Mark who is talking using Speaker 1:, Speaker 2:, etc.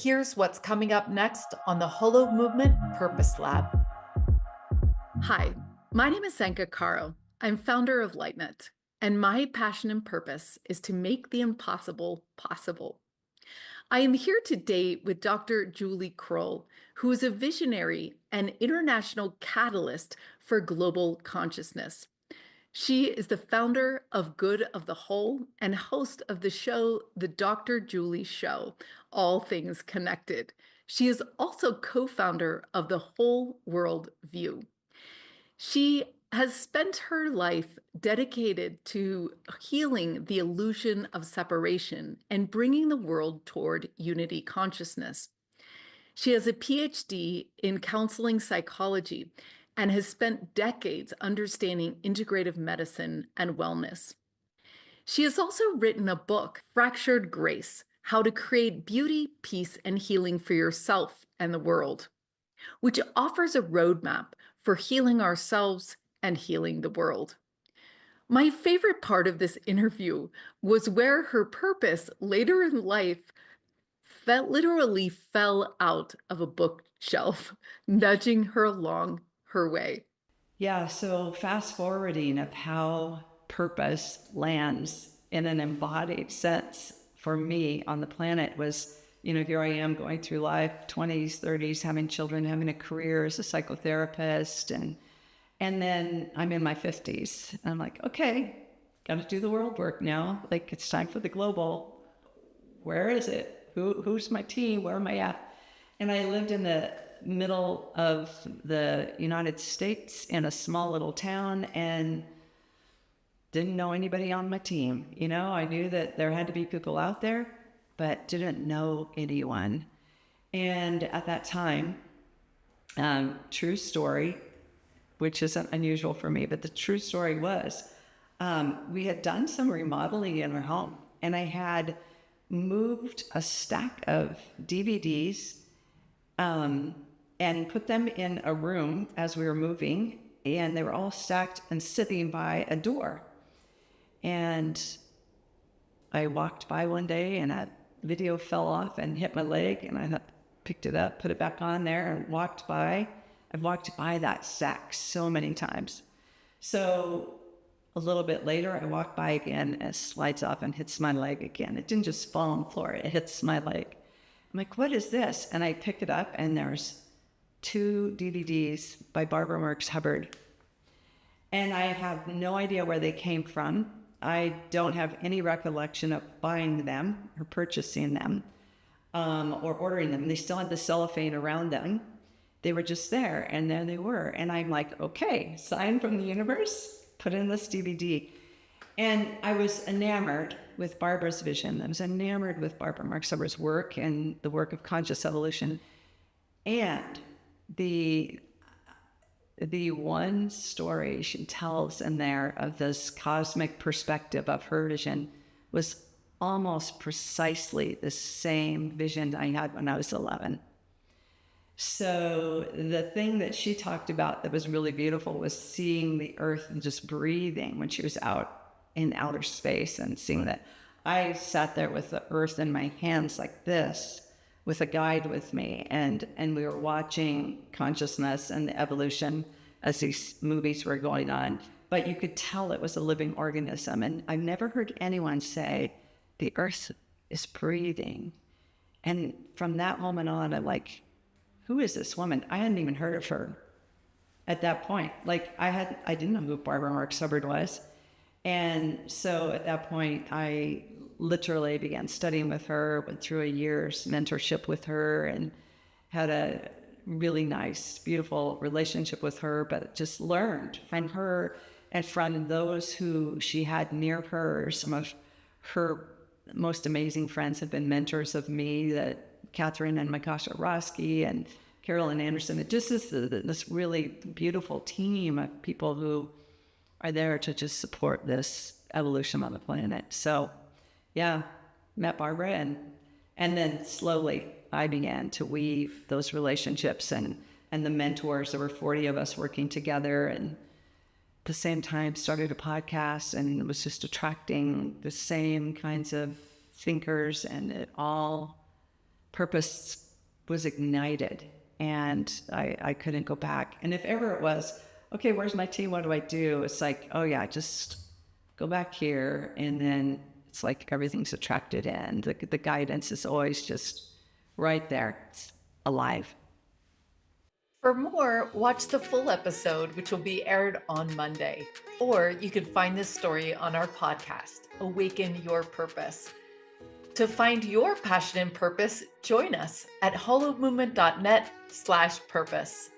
Speaker 1: Here's what's coming up next on the Holo Movement Purpose Lab.
Speaker 2: Hi, my name is Sanka Caro. I'm founder of LightNet, and my passion and purpose is to make the impossible possible. I am here today with Dr. Julie Krull, who is a visionary and international catalyst for global consciousness. She is the founder of Good of the Whole and host of the show, The Dr. Julie Show, All Things Connected. She is also co-founder of the WholeWorld-View. She has spent her life dedicated to healing the illusion of separation and bringing the world toward unity consciousness. She has a PhD in counseling psychology and has spent decades understanding integrative medicine and wellness. She has also written a book, Fractured Grace: How to Create Beauty, Peace, and Healing for Yourself and the World, which offers a roadmap for healing ourselves and healing the world. My favorite part of this interview was where her purpose later in life literally fell out of a bookshelf, nudging her along her way.
Speaker 3: Yeah, so fast forwarding of how purpose lands in an embodied sense for me on the planet was, here I am going through life, 20s, 30s, having children, having a career as a psychotherapist, and then I'm in my 50s. And I'm like, okay, got to do the world work now. Like, it's time for the global. Where is it? Who's my team? Where am I at? And I lived in the middle of the United States in a small little town and didn't know anybody on my team. I knew that there had to be people out there, but didn't know anyone. And at that time, true story, which isn't unusual for me, but the true story was we had done some remodeling in our home, and I had moved a stack of DVDs and put them in a room as we were moving, and they were all stacked and sitting by a door. And I walked by one day, and a video fell off and hit my leg, and I picked it up, put it back on there, and walked by. I've walked by that stack so many times. So a little bit later, I walked by again, and it slides off and hits my leg again. It didn't just fall on the floor, it hits my leg. I'm like, what is this? And I pick it up, and there's 2 DVDs by Barbara Marx Hubbard. And I have no idea where they came from. I don't have any recollection of buying them or purchasing them or ordering them. They still had the cellophane around them. They were just there, and there they were. And I'm like, okay, sign from the universe, put in this DVD. And I was enamored with Barbara's vision. I was enamored with Barbara Marx Hubbard's work and the work of conscious evolution. And the one story she tells in there of this cosmic perspective of her vision was almost precisely the same vision I had when I was 11. So the thing that she talked about that was really beautiful was seeing the earth and just breathing when she was out in outer space, and seeing that. I sat there with the earth in my hands like this, with a guide with me, and we were watching consciousness and the evolution as these movies were going on. But you could tell it was a living organism. And I've never heard anyone say, the earth is breathing. And from that moment on, I'm like, who is this woman? I hadn't even heard of her at that point. Like, I didn't know who Barbara Marx Hubbard was. And so at that point, I literally began studying with her, went through a year's mentorship with her, and had a really nice, beautiful relationship with her, but just learned from her and from those who she had near her. Some of her most amazing friends have been mentors of me, that Catherine and Mikasha Roski and Carolyn Anderson. It just is this really beautiful team of people who are there to just support this evolution on the planet. So yeah, met Barbara, and then slowly I began to weave those relationships and the mentors. There were 40 of us working together, and at the same time started a podcast, and it was just attracting the same kinds of thinkers, and it all purpose was ignited, and I couldn't go back. And if ever it was, okay, where's my tea? What do I do? It's like, oh yeah, just go back here. And then it's like everything's attracted in. The guidance is always just right there. It's alive.
Speaker 1: For more, watch the full episode, which will be aired on Monday. Or you can find this story on our podcast, Awaken Your Purpose. To find your passion and purpose, join us at hollowmovement.net/purpose.